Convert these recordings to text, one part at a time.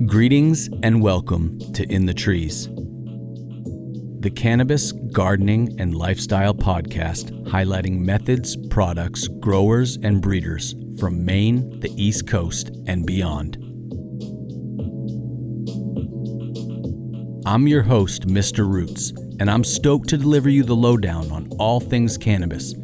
Greetings and welcome to In the Trees, the cannabis, gardening, and lifestyle podcast highlighting methods, products, growers, and breeders from Maine, the East Coast, and beyond. I'm your host, Mr. Roots, and I'm stoked to deliver you the lowdown on all things cannabis,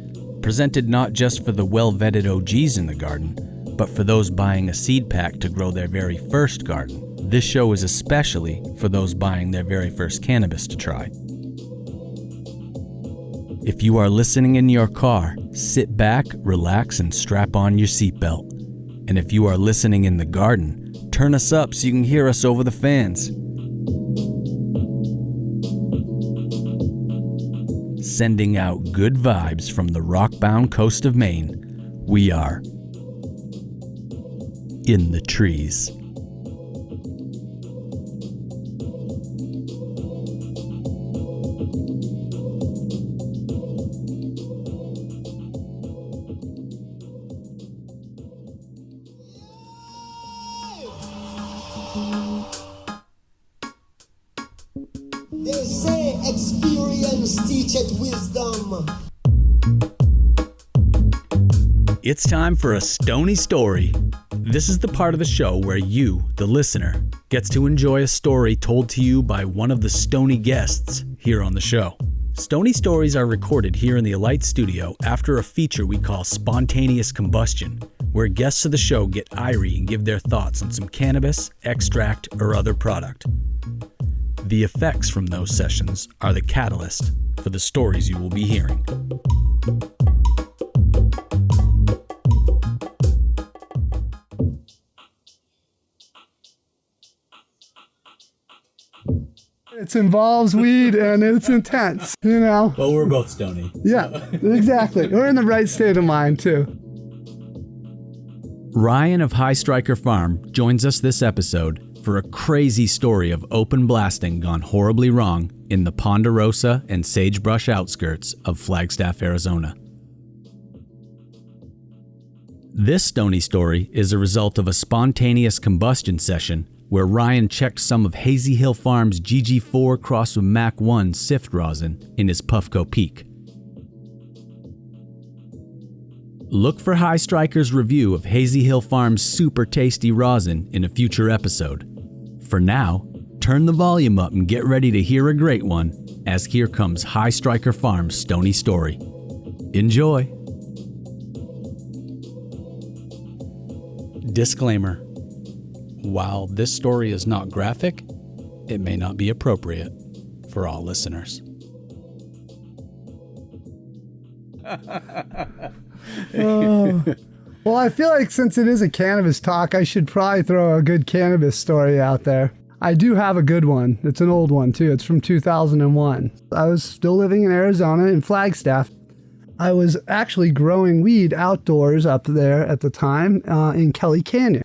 presented not just for the well-vetted OGs in the garden, but for those buying a seed pack to grow their very first garden. This show is especially for those buying their very first cannabis to try. If you are listening in your car, sit back, relax, and strap on your seatbelt. And if you are listening in the garden, turn us up so you can hear us over the fans. Sending out good vibes from the rock-bound coast of Maine, we are In the Trees. They say experience teacheth wisdom. It's time for a Stoney Story. This is the part of the show where you, the listener, gets to enjoy a story told to you by one of the Stoney guests here on the show. Stoney Stories are recorded here in the Alight Studio after a feature we call Spontaneous Combustion, where guests of the show get irie and give their thoughts on some cannabis, extract, or other product. The effects from those sessions are the catalyst for the stories you will be hearing. It involves weed and it's intense, you know? Well, we're both Stoney. Yeah, exactly. We're in the right state of mind, too. Ryan of High Striker Farm joins us this episode for a crazy story of open blasting gone horribly wrong in the Ponderosa and Sagebrush outskirts of Flagstaff, Arizona. This Stoney story is a result of a spontaneous combustion session where Ryan checked some of Hazy Hill Farm's GG4 crossed with Mac 1 Sift rosin in his Puffco Peak. Look for High Striker's review of Hazy Hill Farm's super tasty rosin in a future episode. For now, turn the volume up and get ready to hear a great one, as here comes High Striker Farm's Stoney Story. Enjoy! Disclaimer: while this story is not graphic, it may not be appropriate for all listeners. Well, I feel like since it is a cannabis talk, I should probably throw a good cannabis story out there. I do have a good one. It's an old one, too. It's from 2001. I was still living in Arizona in Flagstaff. I was actually growing weed outdoors up there at the time in Kelly Canyon.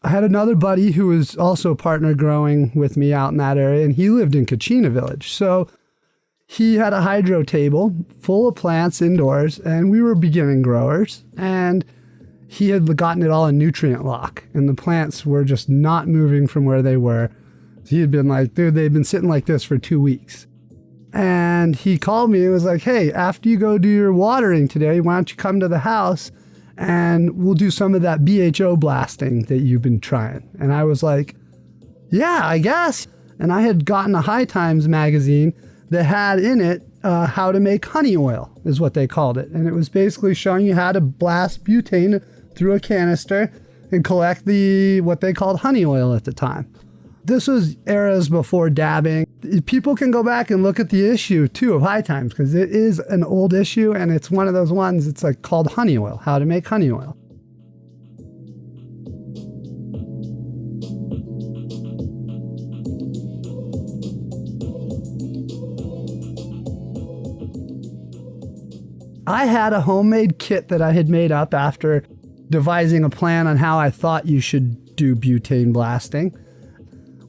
I had another buddy who was also partner growing with me out in that area, and he lived in Kachina Village. So he had a hydro table full of plants indoors, and we were beginning growers, and he had gotten it all in nutrient lock, and the plants were just not moving from where they were. He had been like, dude, they've been sitting like this for 2 weeks. And he called me and was like, hey, after you go do your watering today, why don't you come to the house and we'll do some of that BHO blasting that you've been trying. And I was like, yeah, I guess. And I had gotten a High Times magazine that had in it how to make honey oil, is what they called it. And it was basically showing you how to blast butane through a canister and collect what they called honey oil at the time. This was eras before dabbing. People can go back and look at the issue, too, of High Times, because it is an old issue, and it's one of those ones, it's like called honey oil, how to make honey oil. I had a homemade kit that I had made up after devising a plan on how I thought you should do butane blasting.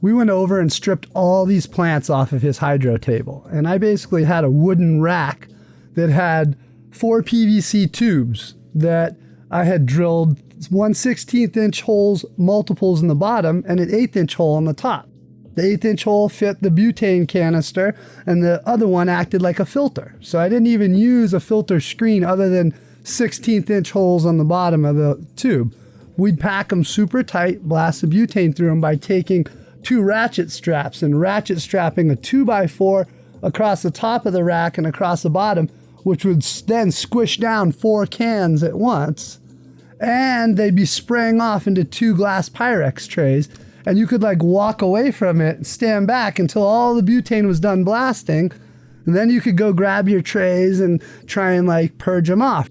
we went over and stripped all these plants off of his hydro table. And I basically had a wooden rack that had 4 PVC tubes that I had drilled 1/16 inch holes, multiples in the bottom, and an 1/8 inch hole on the top. The 1/8 inch hole fit the butane canister, and the other one acted like a filter. So I didn't even use a filter screen other than 1/16 inch holes on the bottom of the tube. We'd pack them super tight, blast the butane through them by taking 2 ratchet straps and ratchet strapping a 2x4 across the top of the rack and across the bottom, which would then squish down 4 cans at once. And they'd be spraying off into 2 glass Pyrex trays. And you could like walk away from it, stand back until all the butane was done blasting. And then you could go grab your trays and try and like purge them off.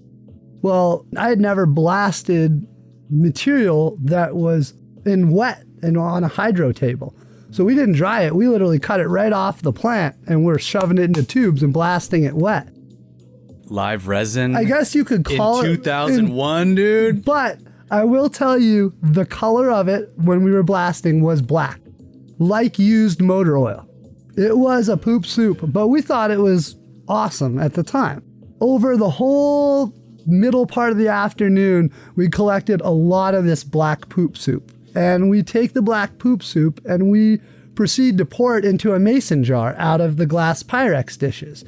Well, I had never blasted material that was in wet and on a hydro table. So we didn't dry it. We literally cut it right off the plant and we're shoving it into tubes and blasting it wet. Live resin? I guess you could call in 2001, dude. But I will tell you, the color of it when we were blasting was black, like used motor oil. It was a poop soup, but we thought it was awesome at the time. Over the whole middle part of the afternoon, we collected a lot of this black poop soup. And we take the black poop soup and we proceed to pour it into a mason jar out of the glass Pyrex dishes.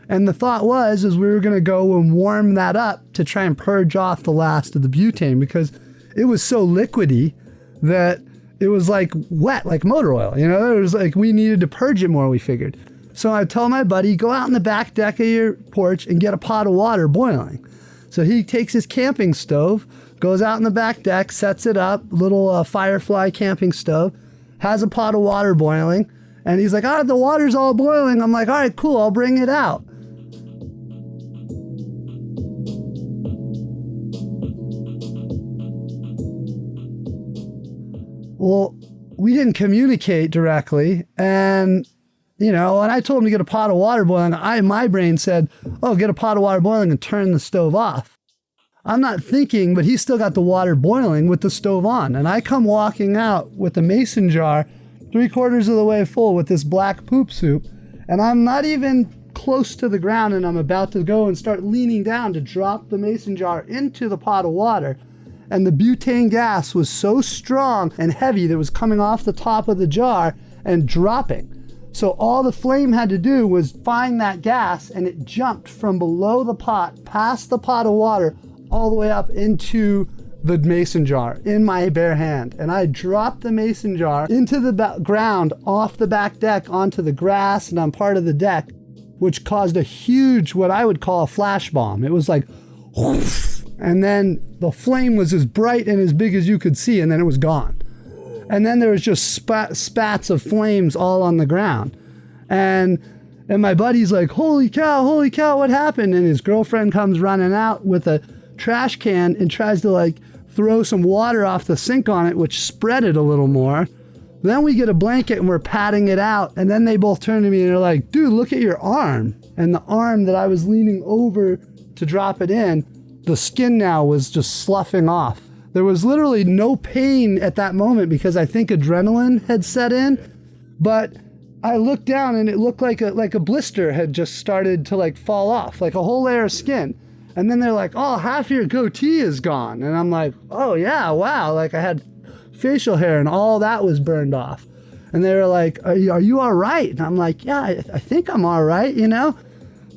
And the thought was we were going to go and warm that up to try and purge off the last of the butane because it was so liquidy that it was like wet, like motor oil. You know, it was like we needed to purge it more, we figured. So I told my buddy, go out on the back deck of your porch and get a pot of water boiling. So he takes his camping stove, goes out on the back deck, sets it up, little Firefly camping stove, has a pot of water boiling. And he's like, the water's all boiling. I'm like, all right, cool, I'll bring it out. Well, we didn't communicate directly, and when I told him to get a pot of water boiling, my brain said, get a pot of water boiling and turn the stove off. I'm not thinking, but he's still got the water boiling with the stove on, and I come walking out with a mason jar 3/4 of the way full with this black poop soup, and I'm not even close to the ground, and I'm about to go and start leaning down to drop the mason jar into the pot of water. And the butane gas was so strong and heavy that it was coming off the top of the jar and dropping. So all the flame had to do was find that gas, and it jumped from below the pot, past the pot of water, all the way up into the mason jar in my bare hand. And I dropped the mason jar into the ground, off the back deck, onto the grass and on part of the deck, which caused a huge, what I would call a flash bomb. It was like, whoosh, and then the flame was as bright and as big as you could see, and then it was gone. And then there was just spats of flames all on the ground. And my buddy's like, holy cow, what happened? And his girlfriend comes running out with a trash can and tries to like throw some water off the sink on it, which spread it a little more. Then we get a blanket and we're patting it out. And then they both turn to me and they're like, dude, look at your arm. And the arm that I was leaning over to drop it in, the skin now was just sloughing off. There was literally no pain at that moment because I think adrenaline had set in. But I looked down and it looked like a blister had just started to like fall off, like a whole layer of skin. And then they're like, half your goatee is gone. And I'm like, oh yeah, wow. Like I had facial hair and all that was burned off. And they were like, are you all right? And I'm like, yeah, I think I'm all right,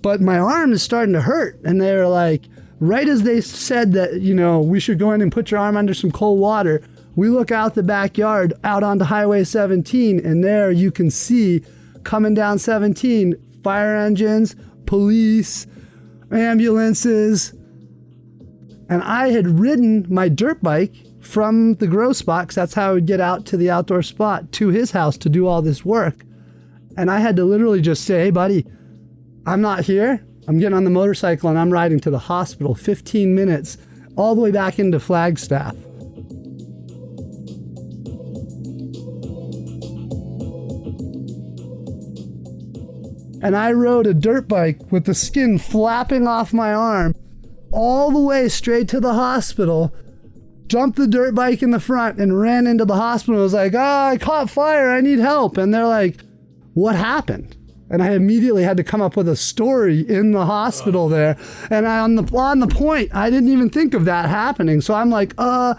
but my arm is starting to hurt. And they were like, right as they said that, we should go in and put your arm under some cold water, we look out the backyard out onto Highway 17, and there you can see coming down 17, fire engines, police, ambulances. And I had ridden my dirt bike from the grow spot, 'cause that's how I would get out to the outdoor spot, to his house to do all this work. And I had to literally just say, hey buddy, I'm not here. I'm getting on the motorcycle and I'm riding to the hospital, 15 minutes, all the way back into Flagstaff. And I rode a dirt bike with the skin flapping off my arm all the way straight to the hospital jumped the dirt bike in the front and ran into the hospital. I was like, I caught fire. I need help. And they're like, what happened? And I immediately had to come up with a story in the hospital there. And on the point, I didn't even think of that happening. So I'm like, I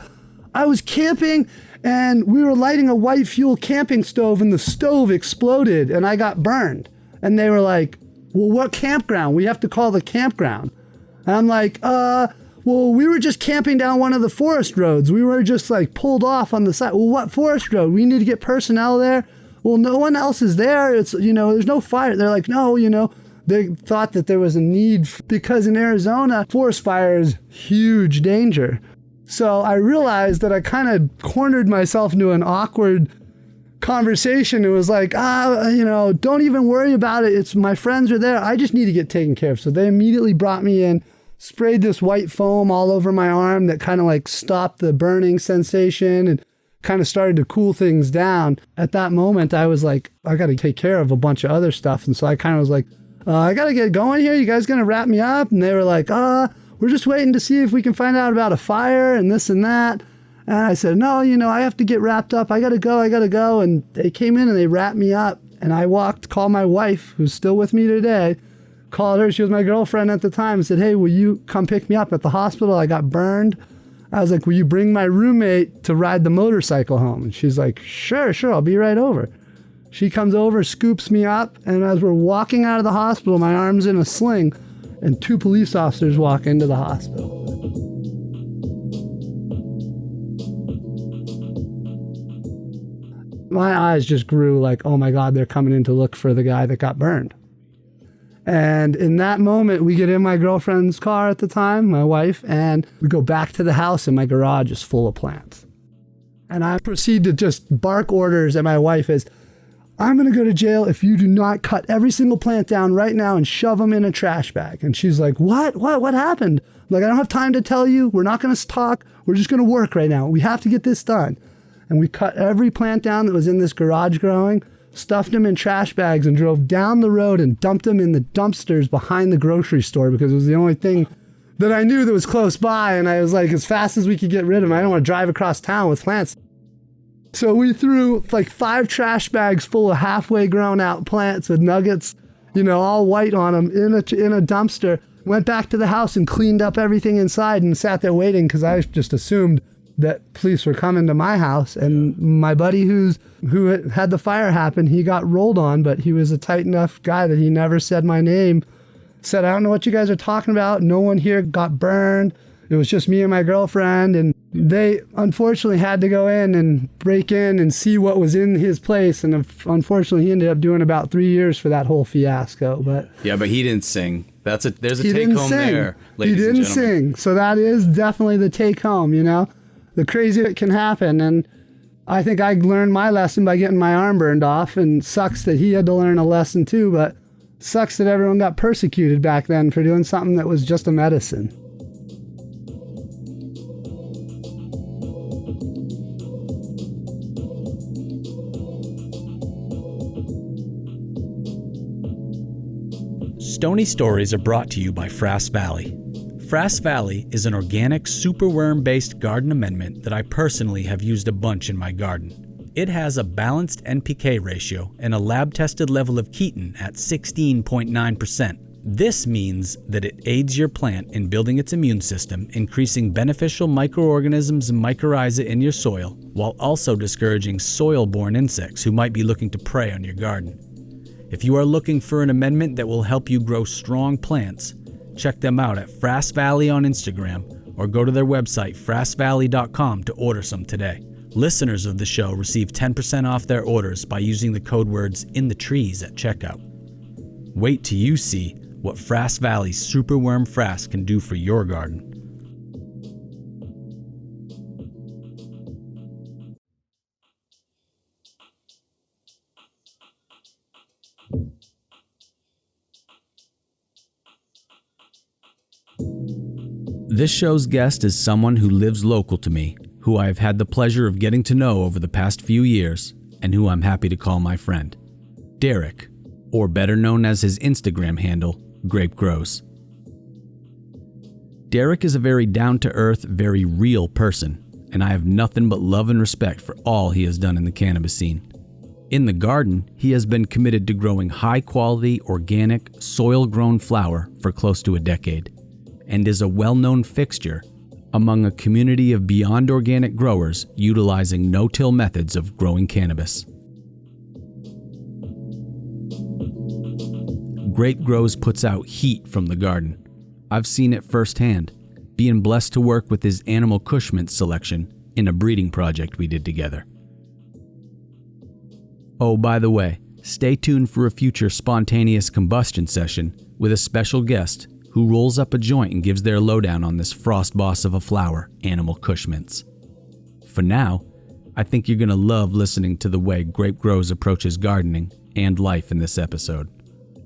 was camping and we were lighting a white fuel camping stove and the stove exploded and I got burned. And they were like, well, what campground? We have to call the campground. And I'm like, well, we were just camping down one of the forest roads. We were just like pulled off on the side. Well, what forest road? We need to get personnel there. Well, no one else is there. It's, there's no fire. They're like, no, they thought that there was a need because in Arizona, forest fire is huge danger. So I realized that I kind of cornered myself into an awkward conversation. It was like, don't even worry about it. It's my friends are there. I just need to get taken care of. So they immediately brought me in, sprayed this white foam all over my arm that kind of like stopped the burning sensation and kind of started to cool things down. At that moment, I was like, I got to take care of a bunch of other stuff. And so I kind of was like, I got to get going here. You guys going to wrap me up? And they were like, we're just waiting to see if we can find out about a fire and this and that. And I said, no, I have to get wrapped up. I got to go. And they came in and they wrapped me up. And I called my wife, who's still with me today, called her. She was my girlfriend at the time. And said, hey, will you come pick me up at the hospital? I got burned. I was like, will you bring my roommate to ride the motorcycle home? And she's like, sure, I'll be right over. She comes over, scoops me up, and as we're walking out of the hospital, my arm's in a sling, and 2 police officers walk into the hospital. My eyes just grew like, oh my God, they're coming in to look for the guy that got burned. And in that moment, we get in my girlfriend's car at the time, my wife, and we go back to the house and my garage is full of plants. And I proceed to just bark orders at my wife as, I'm going to go to jail if you do not cut every single plant down right now and shove them in a trash bag. And she's like, what happened? I'm like, I don't have time to tell you. We're not going to talk. We're just going to work right now. We have to get this done. And we cut every plant down that was in this garage growing, stuffed them in trash bags and drove down the road and dumped them in the dumpsters behind the grocery store because it was the only thing that I knew that was close by. And I was like, as fast as we could get rid of them, I don't want to drive across town with plants. So we threw like 5 trash bags full of halfway grown out plants with nuggets, all white on them in a dumpster, went back to the house and cleaned up everything inside and sat there waiting because I just assumed that police were coming to my house. And my buddy who had the fire happen, he got rolled on, but he was a tight enough guy that he never said my name. Said, I don't know what you guys are talking about. No one here got burned. It was just me and my girlfriend. And they unfortunately had to go in and break in and see what was in his place. And unfortunately, he ended up doing about 3 years for that whole fiasco. But he didn't sing. There's a take home there, ladies and gentlemen. He didn't sing. So that is definitely the take home, the crazy that can happen. And I think I learned my lesson by getting my arm burned off, and sucks that he had to learn a lesson too, but sucks that everyone got persecuted back then for doing something that was just a medicine. Stoney Stories are brought to you by Frass Valley. Frass Valley is an organic superworm-based garden amendment that I personally have used a bunch in my garden. It has a balanced NPK ratio and a lab-tested level of chitin at 16.9%. This means that it aids your plant in building its immune system, increasing beneficial microorganisms and mycorrhiza in your soil, while also discouraging soil-borne insects who might be looking to prey on your garden. If you are looking for an amendment that will help you grow strong plants, check them out at Frass Valley on Instagram or go to their website frassvalley.com to order some today. Listeners of the show receive 10% off their orders by using the code words in the trees at checkout. Wait till you see what Frass Valley's Superworm Frass can do for your garden. This show's guest is someone who lives local to me, who I have had the pleasure of getting to know over the past few years, and who I'm happy to call my friend, Derek, or better known as his Instagram handle, Grape Grows. Derek is a very down-to-earth, very real person, and I have nothing but love and respect for all he has done in the cannabis scene. In the garden, he has been committed to growing high-quality, organic, soil-grown flower for close to a decade, and is a well-known fixture among a community of beyond organic growers utilizing no-till methods of growing cannabis. Grape Grows puts out heat from the garden. I've seen it firsthand, being blessed to work with his animal Cushmint selection in a breeding project we did together. Oh, by the way, stay tuned for a future Spontaneous Combustion session with a special guest who rolls up a joint and gives their lowdown on this frost boss of a flower, animal Cushmints. For now, I think you're going to love listening to the way Grape Grows approaches gardening and life in this episode.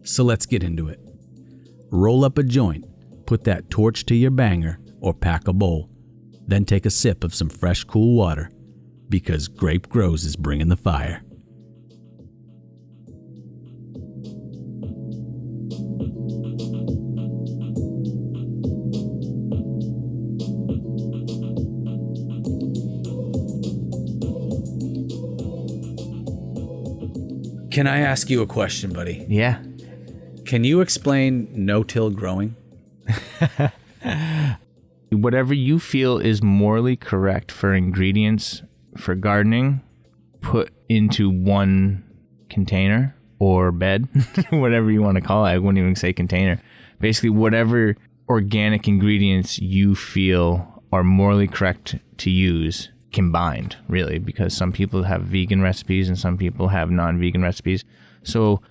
So let's get into it. Roll up a joint, put that torch to your banger, or pack a bowl. Then take a sip of some fresh, cool water, because Grape Grows is bringing the fire. Can I ask you a question, buddy? Yeah. Can you explain no-till growing? Whatever you feel is morally correct for ingredients for gardening, put into one container or bed, whatever you want to call it. I wouldn't even say container. Basically, whatever organic ingredients you feel are morally correct to use combined, really, because some people have vegan recipes and some people have non-vegan recipes. So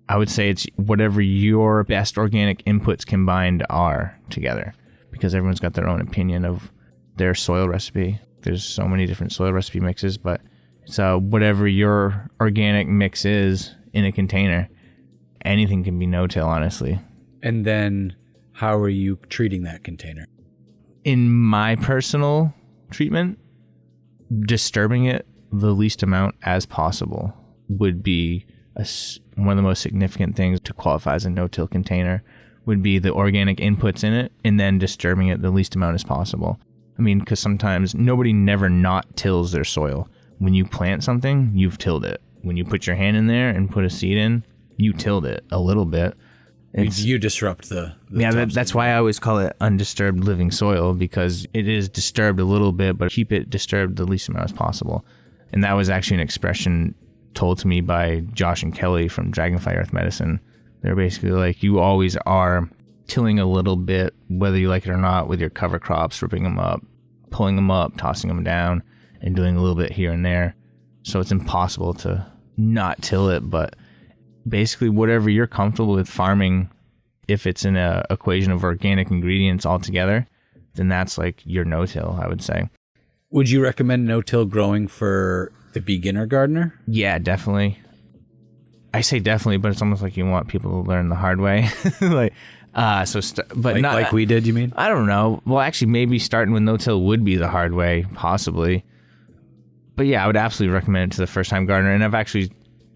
I would say it's whatever your best organic inputs combined are together, because everyone's got their own opinion of their soil recipe. There's so many different soil recipe mixes, but it's whatever your organic mix is in a container. Anything can be no-till, honestly. And then how are you treating that container? In my personal treatment, disturbing it the least amount as possible would be one of the most significant things to qualify as a no-till container, would be the organic inputs in it, and then disturbing it the least amount as possible. I mean, because sometimes nobody never not tills their soil. When you plant something, you've tilled it. When you put your hand in there and put a seed in, you tilled it a little bit. You disrupt the that's why I always call it undisturbed living soil, because it is disturbed a little bit, but keep it disturbed the least amount as possible. And that was actually an expression told to me by Josh and Kelly from Dragonfly Earth Medicine. They're basically like, you always are tilling a little bit, whether you like it or not, with your cover crops, ripping them up, pulling them up, tossing them down, and doing a little bit here and there. So it's impossible to not till it, but basically whatever you're comfortable with farming, if it's in a equation of organic ingredients all together, then that's like your no-till, I would say. Would you recommend no-till growing for the beginner gardener? Yeah, definitely. I say definitely, but it's almost like you want people to learn the hard way. But not like we did, you mean? I don't know. Well, actually, maybe starting with no-till would be the hard way, possibly. But yeah, I would absolutely recommend it to the first-time gardener. And I've actually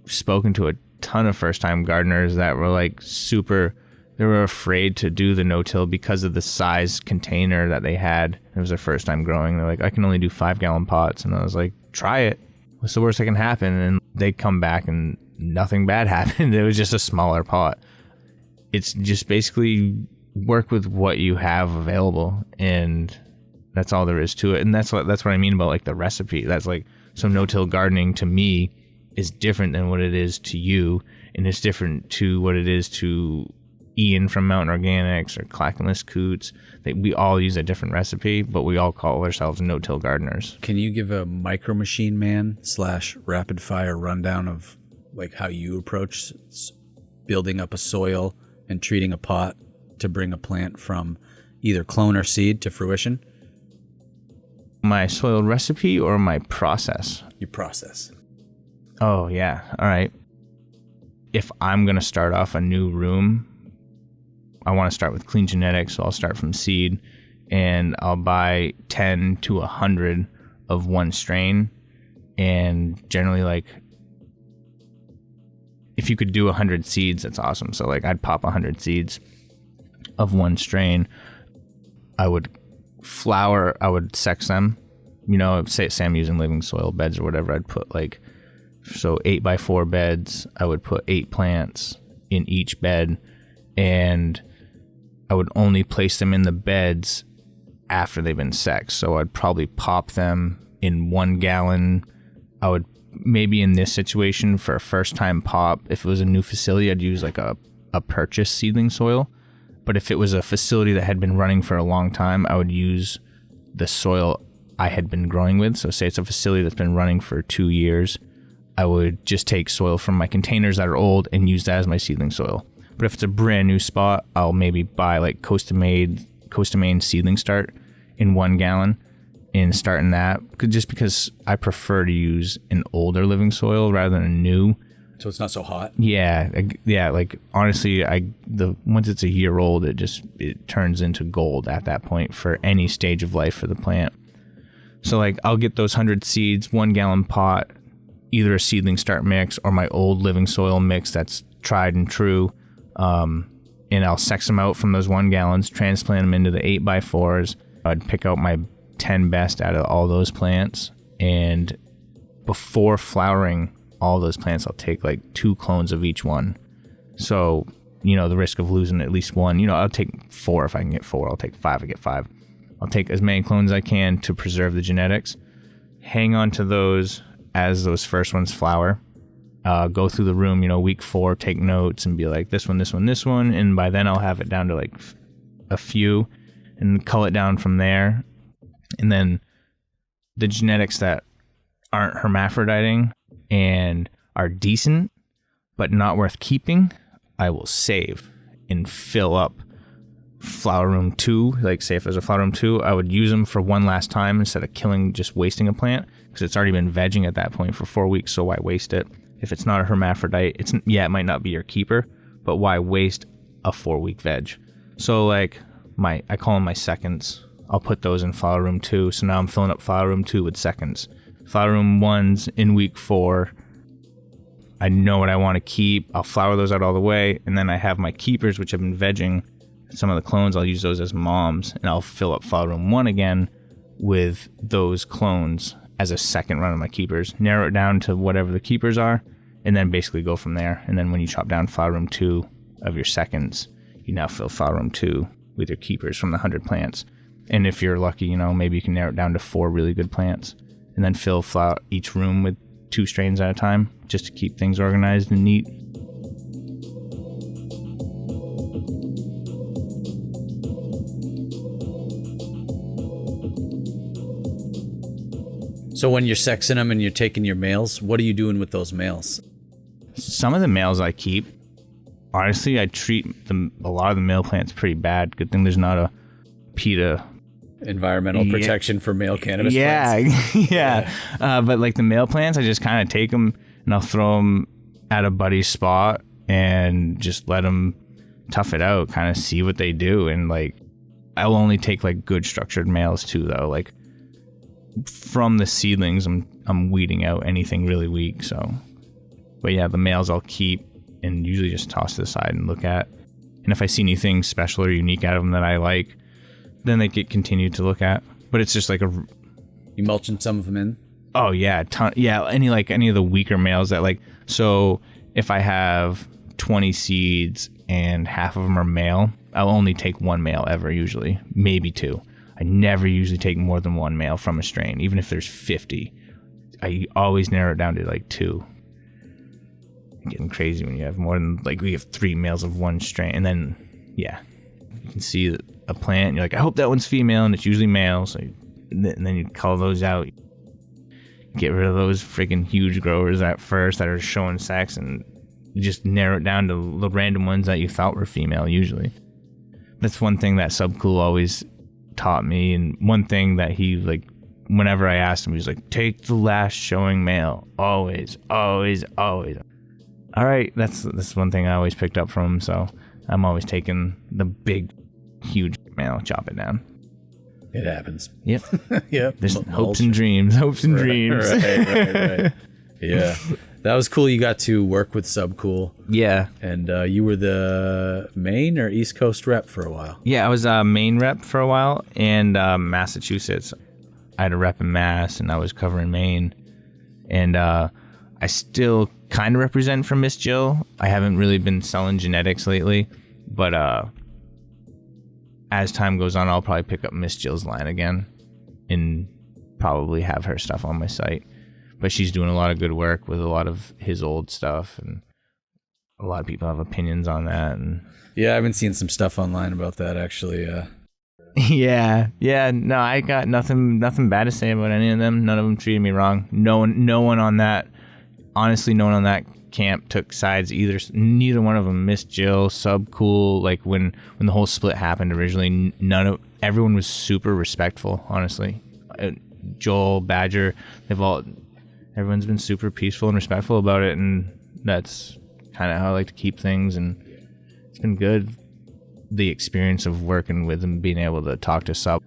spoken to a ton of first-time gardeners that were like they were afraid to do the no-till because of the size container that they had. It was their first time growing. They're like, I can only do 5-gallon pots. And I was like, try it. What's the worst that can happen? And they come back and nothing bad happened. It was just a smaller pot. It's just basically work with what you have available, and that's all there is to it. And that's what I mean about like the recipe. That's like, so no-till gardening to me is different than what it is to you, and it's different to what it is to Ian from Mountain Organics or Clackamas Coots. We all use a different recipe, but we all call ourselves no-till gardeners. Can you give a Micro Machine Man / rapid fire rundown of like how you approach building up a soil and treating a pot to bring a plant from either clone or seed to fruition? My soil recipe or my process? Your process. Oh, yeah. All right. If I'm going to start off a new room, I want to start with clean genetics, so I'll start from seed, and I'll buy 10 to 100 of one strain. And generally, like, if you could do 100 seeds, that's awesome. So, like, I'd pop 100 seeds of one strain. I would sex them say I'm using living soil beds or whatever, I'd put 8x4 beds. I would put 8 plants in each bed, and I would only place them in the beds after they've been sexed. So I'd probably pop them in 1 gallon. I would maybe in this situation for a first time pop, if it was a new facility, I'd use a purchased seedling soil. But if it was a facility that had been running for a long time, I would use the soil I had been growing with. So say it's a facility that's been running for 2 years, I would just take soil from my containers that are old and use that as my seedling soil. But if it's a brand new spot, I'll maybe buy Costa Maine seedling start in 1 gallon and start in that, just because I prefer to use an older living soil rather than a new. So it's not so hot. Yeah. Honestly, once it's a year old, it turns into gold at that point for any stage of life for the plant. So I'll get those 100 seeds, 1 gallon pot, either a seedling start mix or my old living soil mix that's tried and true. And I'll sex them out from those 1 gallons, transplant them into the 8x4s. I'd pick out my 10 best out of all those plants. And before flowering all those plants, I'll take 2 clones of each one. So, the risk of losing at least one, I'll take 4 if I can get 4. I'll take 5 if I get 5. I'll take as many clones as I can to preserve the genetics. Hang on to those as those first ones flower. Go through the room, week 4, take notes and be like, this one, this one, this one. And by then I'll have it down to a few and cull it down from there. And then the genetics that aren't hermaphroditing and are decent but not worth keeping, I will save and fill up flower room 2. Say if there's a flower room 2, I would use them for one last time instead of just wasting a plant, because it's already been vegging at that point for 4 weeks, so why waste it? If it's not a hermaphrodite, it might not be your keeper, but why waste a 4-week veg? So I call them my seconds. I'll put those in flower room 2. So now I'm filling up flower room 2 with seconds. Flower room 1's in week 4. I know what I want to keep. I'll flower those out all the way. And then I have my keepers, which have been vegging. Some of the clones, I'll use those as moms. And I'll fill up flower room 1 again with those clones as a second run of my keepers. Narrow it down to whatever the keepers are. And then basically go from there. And then when you chop down flower room 2 of your seconds, you now fill flower room 2 with your keepers from the 100 plants. And if you're lucky, maybe you can narrow it down to 4 really good plants, and then fill each room with 2 strains at a time, just to keep things organized and neat. So when you're sexing them and you're taking your males, what are you doing with those males? Some of the males I keep. Honestly, I treat a lot of the male plants pretty bad. Good thing there's not a PETA environmental protection for male cannabis plants. Yeah. But the male plants, I just kind of take them and I'll throw them at a buddy's spot and just let them tough it out, kind of see what they do. And I'll only take good structured males too, though. From the seedlings, I'm weeding out anything really weak. So, but yeah, the males I'll keep and usually just toss to the side and look at. And if I see anything special or unique out of them that I like, then they get continued to look at. But it's just You mulching some of them in? Oh yeah, ton. Yeah, any of the weaker males that so if I have 20 seeds and half of them are male, I'll only take 1 male ever, usually, maybe 2. I never usually take more than 1 male from a strain, even if there's 50. I always narrow it down to 2. Getting crazy when you have more than we have 3 males of 1 strain, and then you can see a plant and you're I hope that one's female, and it's usually male. So and then you call those out, get rid of those freaking huge growers at first that are showing sex, and you just narrow it down to the random ones that you thought were female. Usually that's one thing that Subcool always taught me, and one thing that he whenever I asked him, he was take the last showing male, always. All right, that's one thing I always picked up from him. So I'm always taking the big, huge male, chop it down. It happens. Yep. Yep. There's hopes and dreams. Right. Yeah. That was cool. You got to work with Subcool. Yeah. And you were the Maine or East Coast rep for a while. Yeah, I was Maine rep for a while, and Massachusetts. I had a rep in Mass, and I was covering Maine. And I still kind of represent for Miss Jill. I haven't really been selling genetics lately, but as time goes on, I'll probably pick up Miss Jill's line again and probably have her stuff on my site. But she's doing a lot of good work with a lot of his old stuff, and a lot of people have opinions on that. And Yeah, I've been seeing some stuff online about that, actually. yeah, no, I got nothing bad to say about any of them. None of them treated me wrong. No one on that, honestly, no one on that camp took sides either. Neither one of them. Miss Jill, Sub Cool, like when the whole split happened originally, everyone was super respectful, honestly. Joel, Badger, everyone's been super peaceful and respectful about it, and that's kind of how I like to keep things, and it's been good. The experience of working with them, being able to talk to Sub,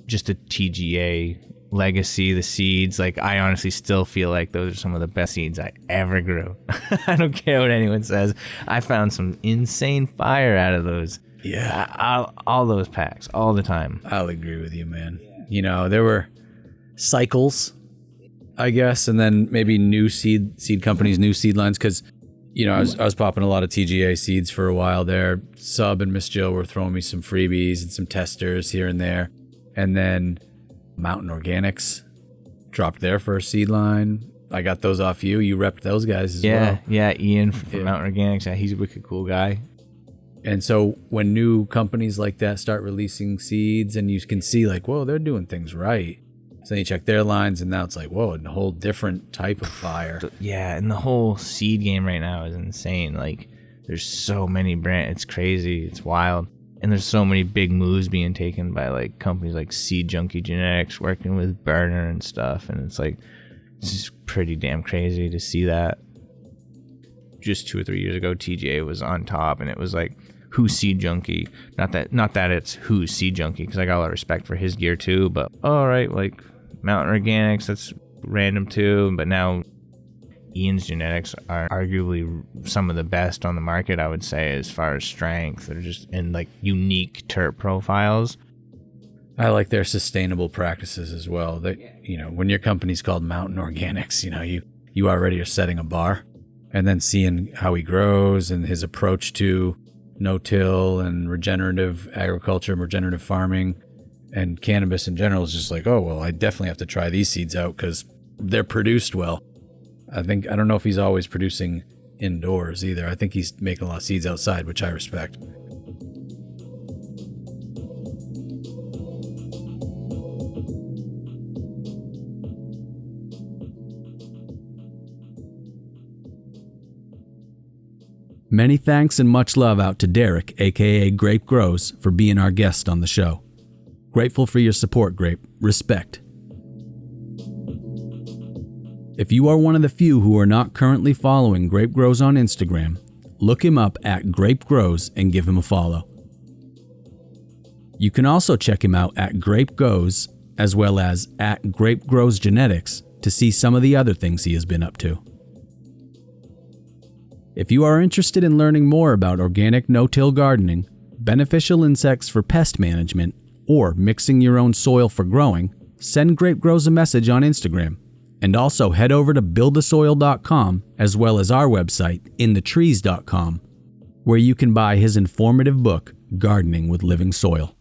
just a TGA legacy, the seeds, like I honestly still feel like those are some of the best seeds I ever grew. I don't care what anyone says. I found some insane fire out of those. Yeah. All those packs, all the time. I'll agree with you, man. You know, there were cycles, I guess, and then maybe new seed companies, new seed lines, because you know, I was popping a lot of TGA seeds for a while there. Sub and Miss Jill were throwing me some freebies and some testers here and there. And then Mountain Organics dropped their first seed line. I got those off you. You repped those guys as well. Yeah, Ian from Mountain Organics. Yeah, he's a wicked cool guy. And so when new companies like that start releasing seeds and you can see like, whoa, they're doing things right. So then you check their lines, and now it's like, whoa, a whole different type of fire. Yeah, and the whole seed game right now is insane. Like, there's so many brands. It's crazy. It's wild. And there's so many big moves being taken by, like, companies like Seed Junkie Genetics working with Burner and stuff. And it's, like, it's just pretty damn crazy to see that. Just 2 or 3 years ago, TGA was on top, and it was like, who's Seed Junkie? Not that it's who's Seed Junkie, because I got a lot of respect for his gear, too. But, all right, like, Mountain Organics, that's random too, but now Ian's genetics are arguably some of the best on the market, I would say, as far as strength. They're just in like unique terp profiles. I like their sustainable practices as well. That, you know, when your company's called Mountain Organics, you know, you already are setting a bar, and then seeing how he grows and his approach to no-till and regenerative agriculture, regenerative farming, and cannabis in general is just like, oh, well, I definitely have to try these seeds out because they're produced well. I don't know if he's always producing indoors either. I think he's making a lot of seeds outside, which I respect. Many thanks and much love out to Derek, aka Grape Grows, for being our guest on the show. Grateful for your support, Grape. Respect. If you are one of the few who are not currently following Grape Grows on Instagram, look him up at Grape Grows and give him a follow. You can also check him out at Grape Goes as well as at Grape Grows Genetics to see some of the other things he has been up to. If you are interested in learning more about organic no-till gardening, beneficial insects for pest management, or mixing your own soil for growing, send Grape Grows a message on Instagram. And also head over to buildasoil.com as well as our website, inthetrees.com, where you can buy his informative book, Gardening with Living Soil.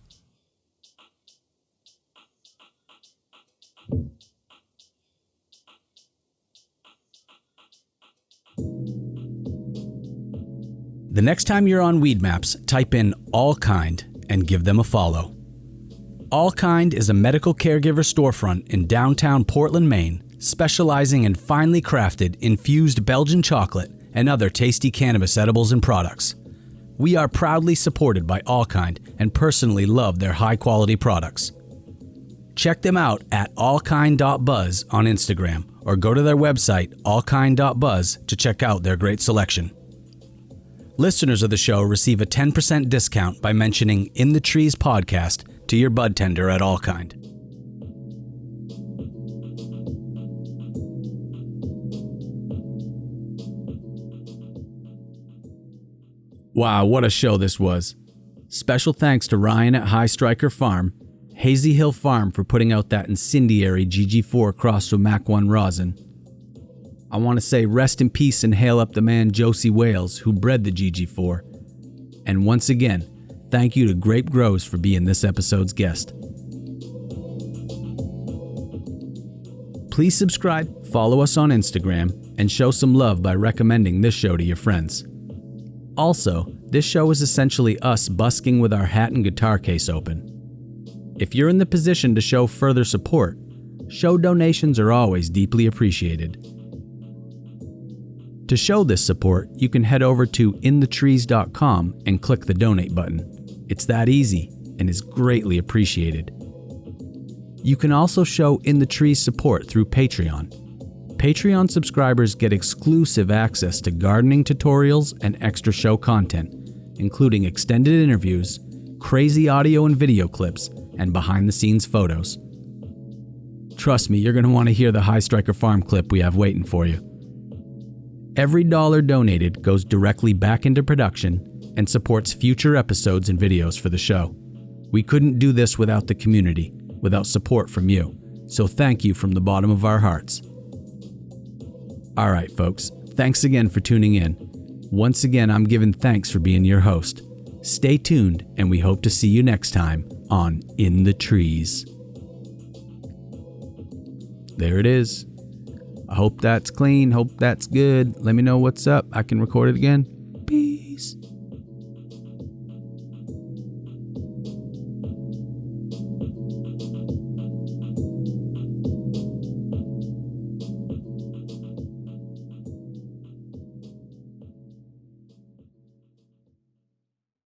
The next time you're on Weed Maps, type in All Kind and give them a follow. All Kind is a medical caregiver storefront in downtown Portland, Maine, specializing in finely crafted infused Belgian chocolate and other tasty cannabis edibles and products. We are proudly supported by All Kind and personally love their high-quality products. Check them out at allkind.buzz on Instagram or go to their website, allkind.buzz, to check out their great selection. Listeners of the show receive a 10% discount by mentioning In the Trees podcast to your bud tender at All Kind. Wow, what a show this was. Special thanks to Ryan at High Striker Farm, Hazy Hill Farm for putting out that incendiary GG4 crossed with Mach 1 rosin. I want to say rest in peace and hail up the man Josie Wales who bred the GG4. And once again, thank you to Grape Grows for being this episode's guest. Please subscribe, follow us on Instagram, and show some love by recommending this show to your friends. Also, this show is essentially us busking with our hat and guitar case open. If you're in the position to show further support, show donations are always deeply appreciated. To show this support, you can head over to inthetrees.com and click the donate button. It's that easy and is greatly appreciated. You can also show In the Trees support through Patreon. Patreon subscribers get exclusive access to gardening tutorials and extra show content, including extended interviews, crazy audio and video clips, and behind-the-scenes photos. Trust me, you're going to want to hear the High Striker Farm clip we have waiting for you. Every dollar donated goes directly back into production and supports future episodes and videos for the show. We couldn't do this without the community, without support from you, so thank you from the bottom of our hearts. All right, folks, thanks again for tuning in. Once again, I'm giving thanks for being your host. Stay tuned, and we hope to see you next time on In the Trees. There it is. I hope that's clean. Hope that's good. Let me know what's up. I can record it again.